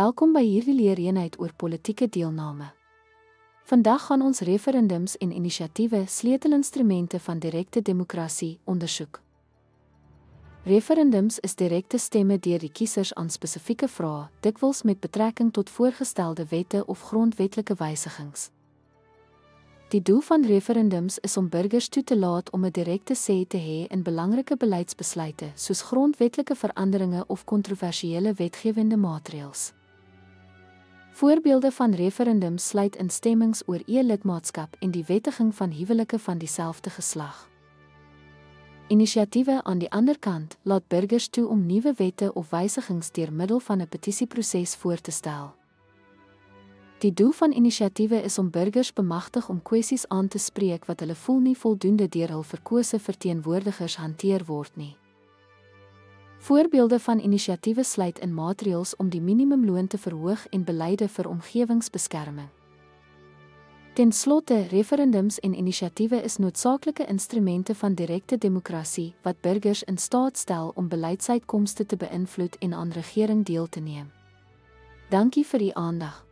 Welkom by hierdie leereenheid oor politieke deelname. Vandag gaan ons referendums en inisiatiewe sleutelinstrumente van direkte demokrasie ondersoek. Referendums is direkte stemme deur die kiesers aan spesifieke vrae, dikwels met betrekking tot voorgestelde wette of grondwetlike wysigings. Die doel van referendums is om burgers toe te laat om 'n direkte sê te hê in belangrike beleidsbesluite soos grondwetlike veranderinge of kontroversiële wetgewende maatreëls. Voorbeelde van referendums sluit in stemmings oor e-lidmaatskap en die wettiging van huwelike van dieselfde geslag. Inisiatiewe aan die ander kant laat burgers toe om nuwe wette of wysigings deur middel van 'n petisieproses voor te stel. Die doel van inisiatiewe is om burgers bemagtig om kwessies aan te spreek wat hulle voel nie voldoende deur hul verkose verteenwoordigers hanteer word nie. Voorbeelde van inisiatiewe sluit in maatreëls om die minimumloon te verhoog en beleide vir omgewingsbeskerming. Ten slotte, referendums en inisiatiewe is noodsaaklike instrumente van direkte demokrasie wat burgers in staat stel om beleidsuitkomste te beïnvloed en aan regering deel te neem. Dankie vir u aandag.